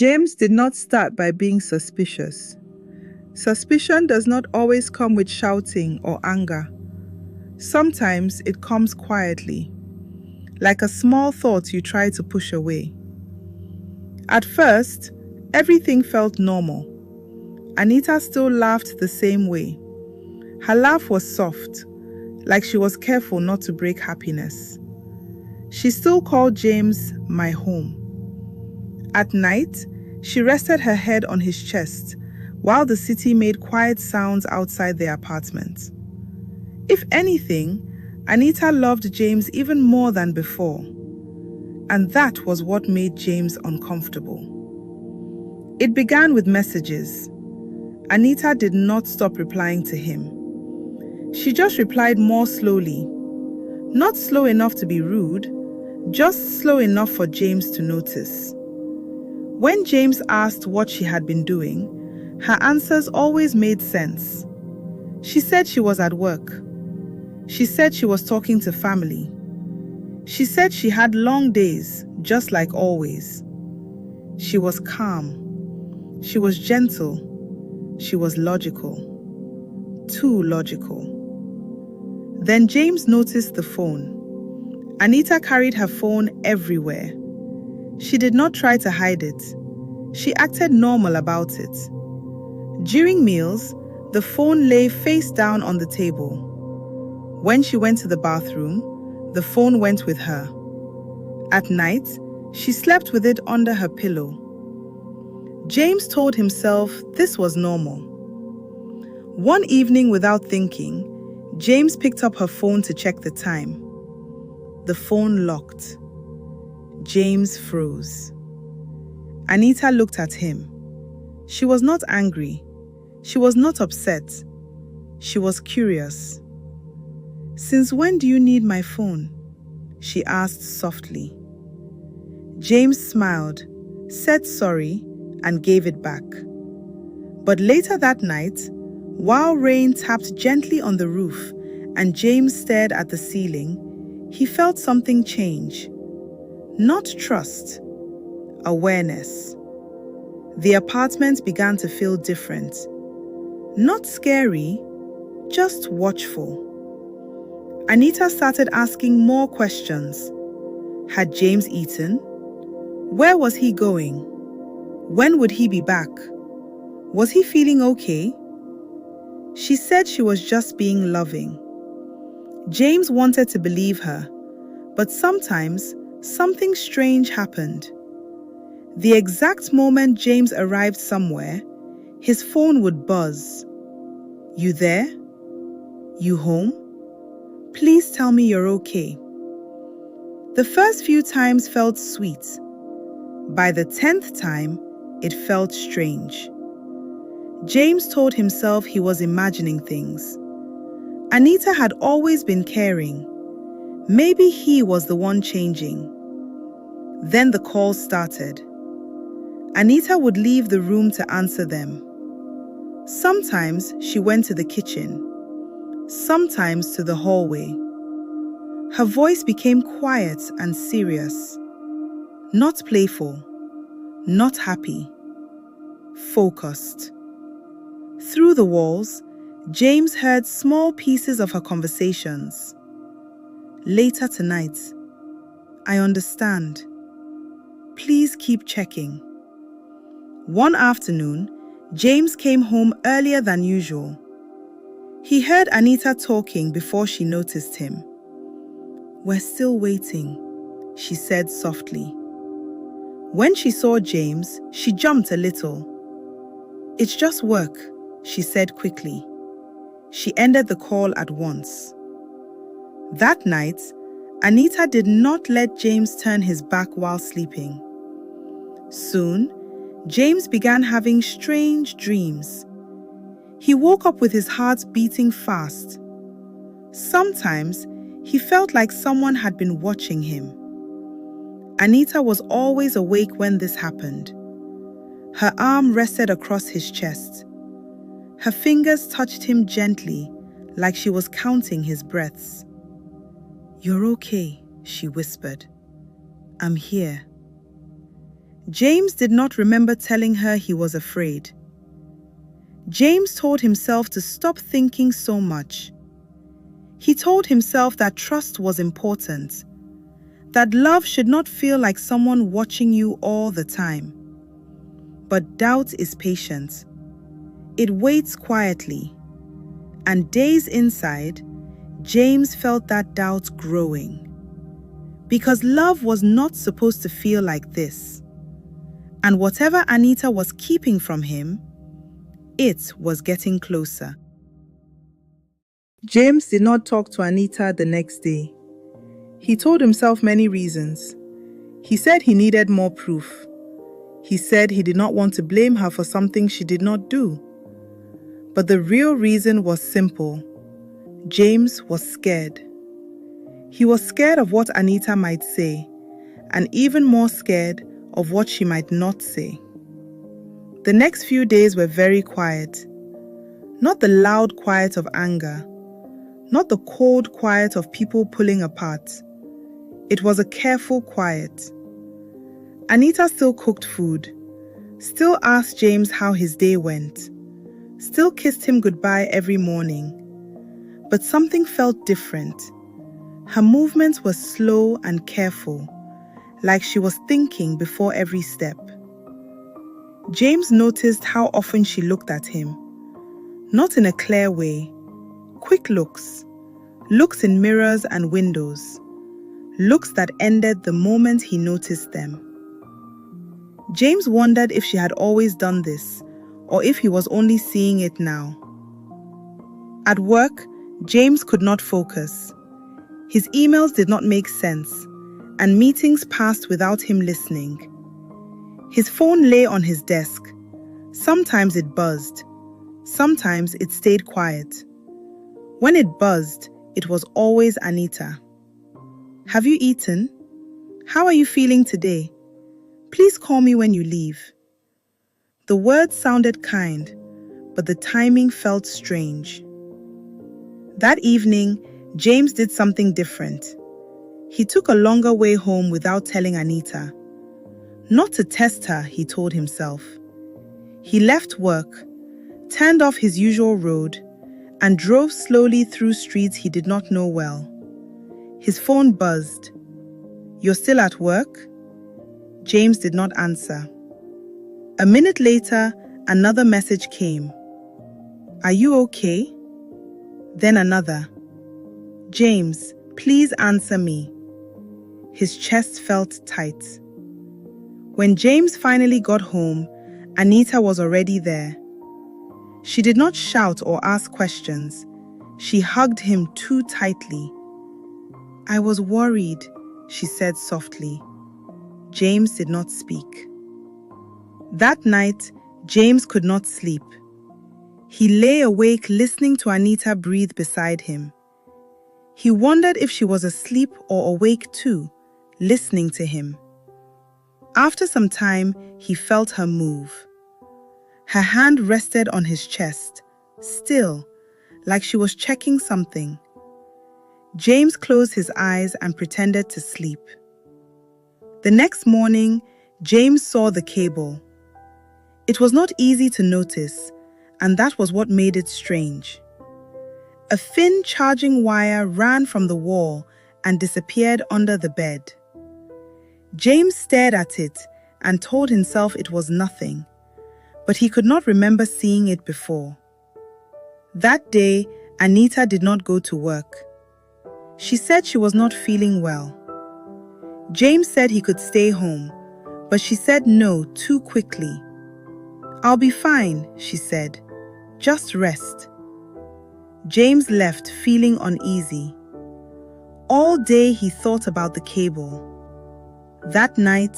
James did not start by being suspicious. Suspicion does not always come with shouting or anger. Sometimes it comes quietly, like a small thought you try to push away. At first, everything felt normal. Anita still laughed the same way. Her laugh was soft, like she was careful not to break happiness. She still called James my home. At night, she rested her head on his chest while the city made quiet sounds outside their apartment. If anything, Anita loved James even more than before, and that was what made James uncomfortable. It began with messages. Anita did not stop replying to him. She just replied more slowly. Not slow enough to be rude, just slow enough for James to notice. When James asked what she had been doing, her answers always made sense. She said she was at work. She said she was talking to family. She said she had long days, just like always. She was calm. She was gentle. She was logical. Too logical. Then James noticed the phone. Anita carried her phone everywhere. She did not try to hide it. She acted normal about it. During meals, the phone lay face down on the table. When she went to the bathroom, the phone went with her. At night, she slept with it under her pillow. James told himself this was normal. One evening, without thinking, James picked up her phone to check the time. The phone locked. James froze. Anita looked at him. She was not angry. She was not upset. She was curious. "Since when do you need my phone?" she asked softly. James smiled, said sorry, and gave it back. But later that night, while rain tapped gently on the roof and James stared at the ceiling, he felt something change. Not trust, awareness. The apartment began to feel different. Not scary, just watchful. Anita started asking more questions. Had James eaten? Where was he going? When would he be back? Was he feeling okay? She said she was just being loving. James wanted to believe her, but sometimes something strange happened. The exact moment James arrived somewhere, his phone would buzz. "You there? You home? Please tell me you're okay." The first few times felt sweet. By the 10th time, it felt strange. James told himself he was imagining things. Anita had always been caring. Maybe he was the one changing. Then the calls started. Anita would leave the room to answer them. Sometimes she went to the kitchen, sometimes to the hallway. Her voice became quiet and serious. Not playful, not happy, focused. Through the walls, James heard small pieces of her conversations. "Later tonight. I understand. Please keep checking." One afternoon, James came home earlier than usual. He heard Anita talking before she noticed him. "We're still waiting," she said softly. When she saw James, she jumped a little. "It's just work," she said quickly. She ended the call at once. That night, Anita did not let James turn his back while sleeping. Soon, James began having strange dreams. He woke up with his heart beating fast. Sometimes, he felt like someone had been watching him. Anita was always awake when this happened. Her arm rested across his chest. Her fingers touched him gently, like she was counting his breaths. "You're okay," she whispered. "I'm here." James did not remember telling her he was afraid. James told himself to stop thinking so much. He told himself that trust was important, that love should not feel like someone watching you all the time. But doubt is patient. It waits quietly. And days inside, James felt that doubt growing. Because love was not supposed to feel like this. And whatever Anita was keeping from him, it was getting closer. James did not talk to Anita the next day. He told himself many reasons. He said he needed more proof. He said he did not want to blame her for something she did not do. But the real reason was simple. James was scared. He was scared of what Anita might say, and even more scared of what she might not say. The next few days were very quiet. Not the loud quiet of anger, not the cold quiet of people pulling apart. It was a careful quiet. Anita still cooked food, still asked James how his day went, still kissed him goodbye every morning. But something felt different. Her movements were slow and careful, like she was thinking before every step. James noticed how often she looked at him, not in a clear way. Quick looks in mirrors and windows, looks that ended the moment he noticed them. James wondered if she had always done this, or if he was only seeing it now. At work, James could not focus. His emails did not make sense, and meetings passed without him listening. His phone lay on his desk. Sometimes it buzzed. Sometimes it stayed quiet. When it buzzed, it was always Anita. "Have you eaten? How are you feeling today? Please call me when you leave." The words sounded kind, but the timing felt strange. That evening, James did something different. He took a longer way home without telling Anita. Not to test her, he told himself. He left work, turned off his usual road, and drove slowly through streets he did not know well. His phone buzzed. "You're still at work?" James did not answer. A minute later, another message came. "Are you okay?" Then another. "James, please answer me." His chest felt tight. When James finally got home, Anita was already there. She did not shout or ask questions. She hugged him too tightly. "I was worried," she said softly. James did not speak. That night, James could not sleep. He lay awake listening to Anita breathe beside him. He wondered if she was asleep or awake too, listening to him. After some time, he felt her move. Her hand rested on his chest, still, like she was checking something. James closed his eyes and pretended to sleep. The next morning, James saw the cable. It was not easy to notice, and that was what made it strange. A thin charging wire ran from the wall and disappeared under the bed. James stared at it and told himself it was nothing, but he could not remember seeing it before. That day, Anita did not go to work. She said she was not feeling well. James said he could stay home, but she said no too quickly. "I'll be fine," she said. "Just rest." James left feeling uneasy. All day he thought about the cable. That night,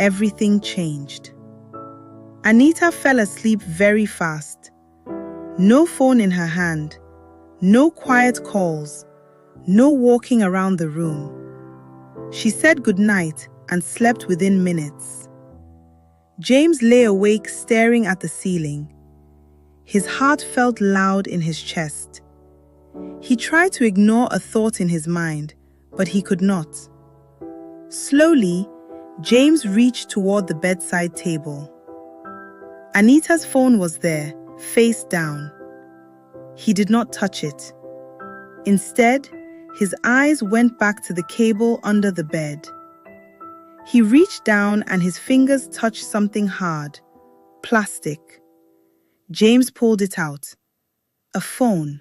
everything changed. Anita fell asleep very fast. No phone in her hand, no quiet calls, no walking around the room. She said goodnight and slept within minutes. James lay awake staring at the ceiling. His heart felt loud in his chest. He tried to ignore a thought in his mind, but he could not. Slowly, James reached toward the bedside table. Anita's phone was there, face down. He did not touch it. Instead, his eyes went back to the cable under the bed. He reached down and his fingers touched something hard, plastic. James pulled it out. A phone.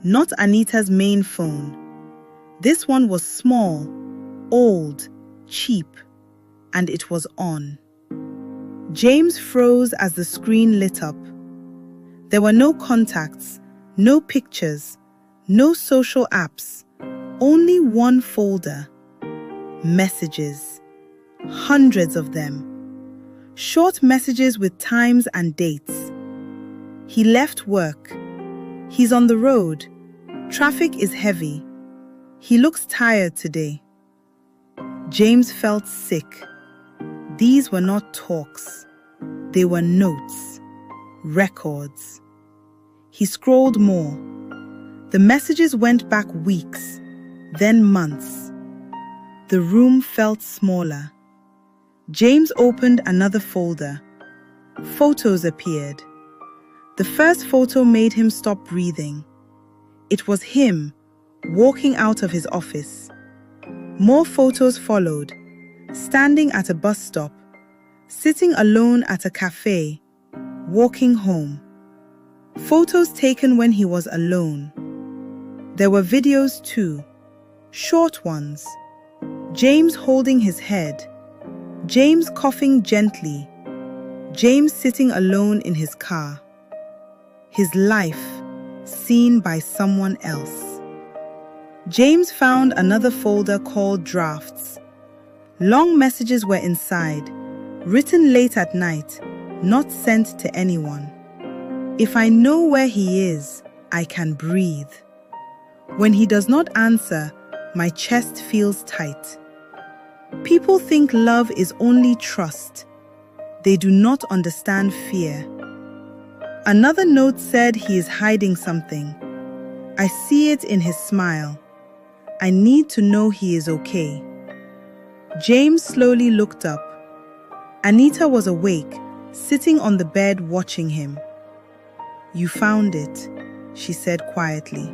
Not Anita's main phone. This one was small, old, cheap, and it was on. James froze as the screen lit up. There were no contacts, no pictures, no social apps, only one folder. Messages. Hundreds of them. Short messages with times and dates. He left work. He's on the road. Traffic is heavy. He looks tired today. James felt sick. These were not talks. They were notes, records. He scrolled more. The messages went back weeks, then months. The room felt smaller. James opened another folder. Photos appeared. The first photo made him stop breathing. It was him, walking out of his office. More photos followed, standing at a bus stop, sitting alone at a cafe, walking home. Photos taken when he was alone. There were videos too, short ones. James holding his head, James coughing gently, James sitting alone in his car. His life seen by someone else. James found another folder called Drafts. Long messages were inside, written late at night, not sent to anyone. If I know where he is, I can breathe. When he does not answer, my chest feels tight. People think love is only trust. They do not understand fear. Another note said he is hiding something. I see it in his smile. I need to know he is okay. James slowly looked up. Anita was awake, sitting on the bed watching him. You found it, she said quietly.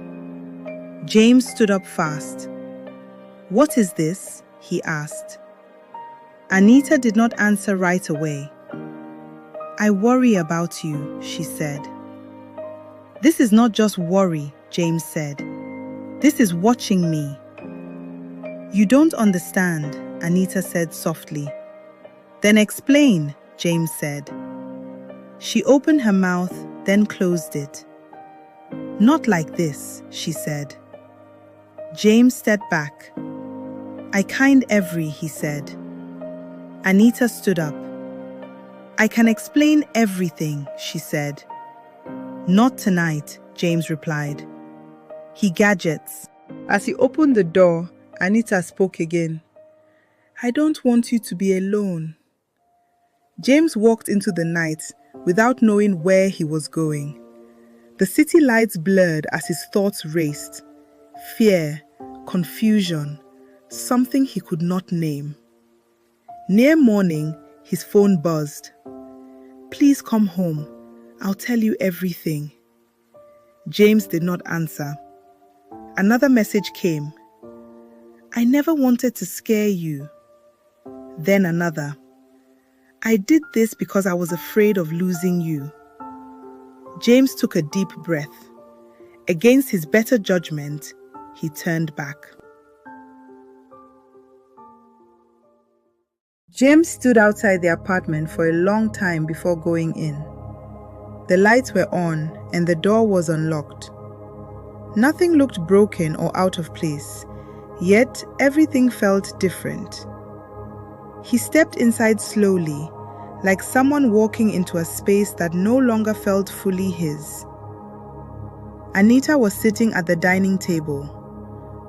James stood up fast. What is this? He asked. Anita did not answer right away. I worry about you, she said. This is not just worry, James said. This is watching me. You don't understand, Anita said softly. Then explain, James said. She opened her mouth, then closed it. Not like this, she said. James stepped back. I kind every, he said. Anita stood up. I can explain everything, she said. Not tonight, James replied. He gadgets. As he opened the door, Anita spoke again. I don't want you to be alone. James walked into the night without knowing where he was going. The city lights blurred as his thoughts raced. Fear, confusion, something he could not name. Near morning, his phone buzzed. Please come home. I'll tell you everything. James did not answer. Another message came. I never wanted to scare you. Then another. I did this because I was afraid of losing you. James took a deep breath. Against his better judgment, he turned back. James stood outside the apartment for a long time before going in. The lights were on and the door was unlocked. Nothing looked broken or out of place, yet everything felt different. He stepped inside slowly, like someone walking into a space that no longer felt fully his. Anita was sitting at the dining table.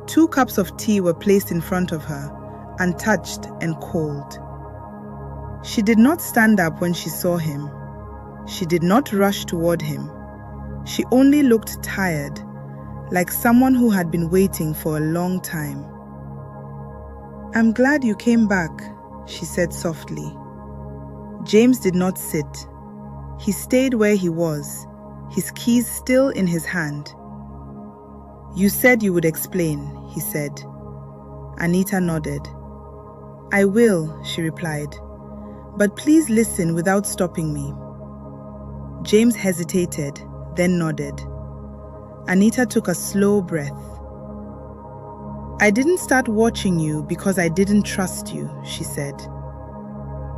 2 cups of tea were placed in front of her, untouched and cold. She did not stand up when she saw him. She did not rush toward him. She only looked tired, like someone who had been waiting for a long time. I'm glad you came back, she said softly. James did not sit. He stayed where he was, his keys still in his hand. You said you would explain, he said. Anita nodded. I will, she replied. But please listen without stopping me. James hesitated, then nodded. Anita took a slow breath. I didn't start watching you because I didn't trust you, she said.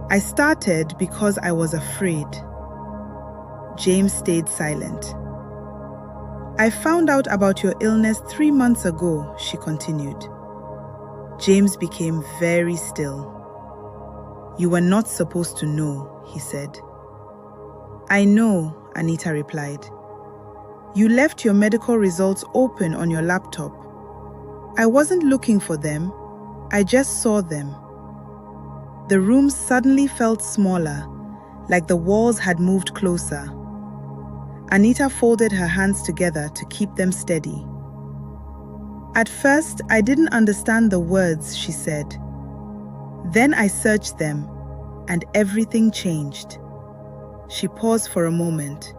I started because I was afraid. James stayed silent. I found out about your illness 3 months ago, she continued. James became very still. You were not supposed to know, he said. I know, Anita replied. You left your medical results open on your laptop. I wasn't looking for them. I just saw them. The room suddenly felt smaller, like the walls had moved closer. Anita folded her hands together to keep them steady. At first, I didn't understand the words, she said. Then I searched them, and everything changed. She paused for a moment.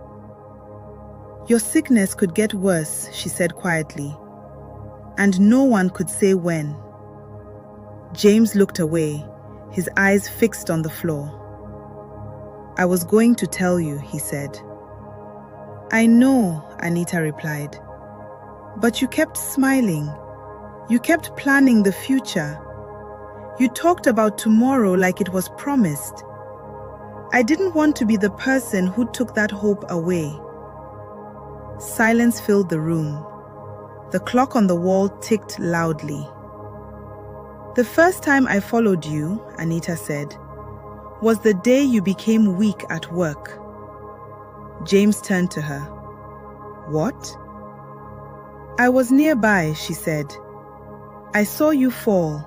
Your sickness could get worse, she said quietly, and no one could say when. James looked away, his eyes fixed on the floor. I was going to tell you, he said. I know, Anita replied. But you kept smiling. You kept planning the future. You talked about tomorrow like it was promised. I didn't want to be the person who took that hope away. Silence filled the room. The clock on the wall ticked loudly. The first time I followed you, Anita said, was the day you became weak at work. James turned to her. What? I was nearby, she said. I saw you fall.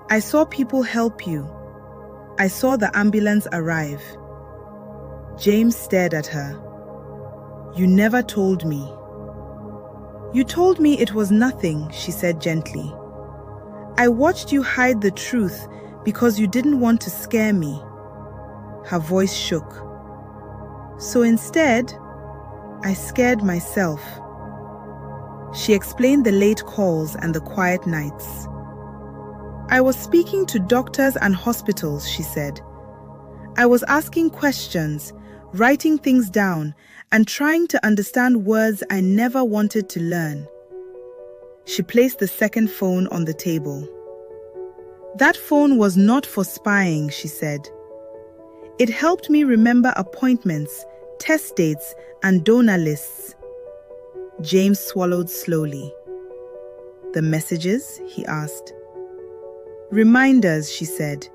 I saw people help you. I saw the ambulance arrive. James stared at her. You never told me. You told me it was nothing, she said gently. I watched you hide the truth because you didn't want to scare me. Her voice shook. So instead, I scared myself. She explained the late calls and the quiet nights. I was speaking to doctors and hospitals, she said. I was asking questions, writing things down, and trying to understand words I never wanted to learn. She placed the second phone on the table. That phone was not for spying, she said. It helped me remember appointments, test dates, and donor lists. James swallowed slowly. The messages? He asked. Reminders, she said.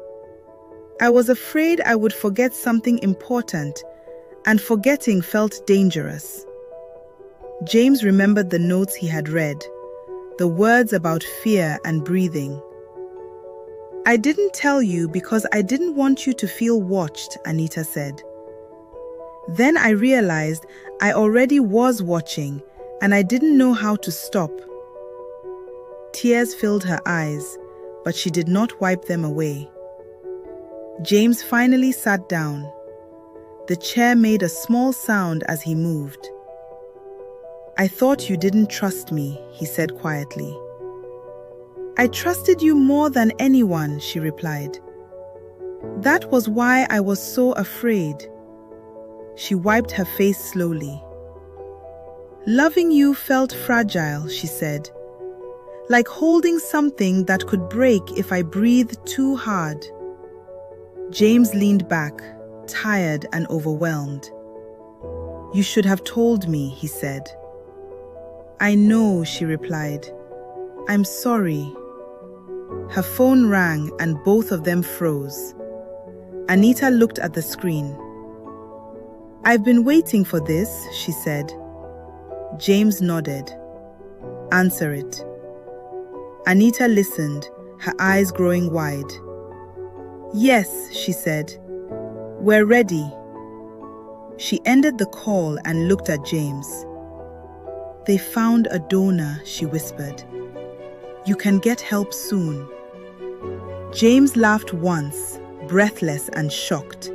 I was afraid I would forget something important, and forgetting felt dangerous. James remembered the notes he had read, the words about fear and breathing. I didn't tell you because I didn't want you to feel watched, Anita said. Then I realized I already was watching, and I didn't know how to stop. Tears filled her eyes, but she did not wipe them away. James finally sat down. The chair made a small sound as he moved. I thought you didn't trust me, he said quietly. I trusted you more than anyone, she replied. That was why I was so afraid. She wiped her face slowly. Loving you felt fragile, she said, like holding something that could break if I breathed too hard. James leaned back, tired and overwhelmed. You should have told me, he said. I know, she replied. I'm sorry. Her phone rang and both of them froze. Anita looked at the screen. I've been waiting for this, she said. James nodded. Answer it. Anita listened, her eyes growing wide. Yes, she said. We're ready. She ended the call and looked at James. They found a donor, she whispered. You can get help soon. James laughed once, breathless and shocked.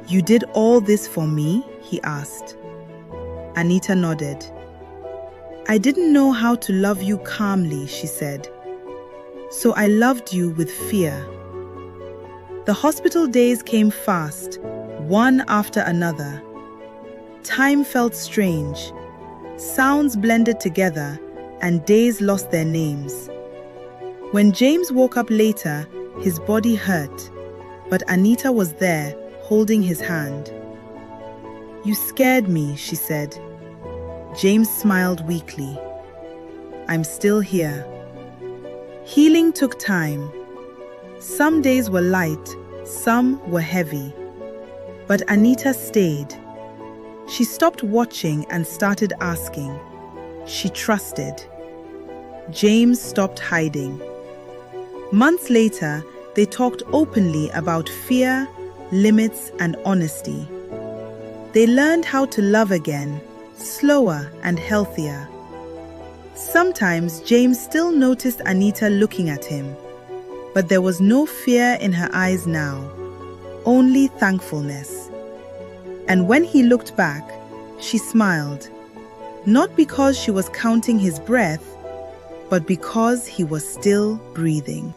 "You did all this for me?" he asked. Anita nodded. "I didn't know how to love you calmly," she said. "So I loved you with fear." The hospital days came fast, one after another. Time felt strange. Sounds blended together, and days lost their names. When James woke up later, his body hurt, but Anita was there, holding his hand. "You scared me," she said. James smiled weakly. "I'm still here." Healing took time. Some days were light, some were heavy. But Anita stayed. She stopped watching and started asking. She trusted. James stopped hiding. Months later, they talked openly about fear, limits, and honesty. They learned how to love again, slower and healthier. Sometimes James still noticed Anita looking at him, but there was no fear in her eyes now, only thankfulness. And when he looked back, she smiled, not because she was counting his breath, but because he was still breathing.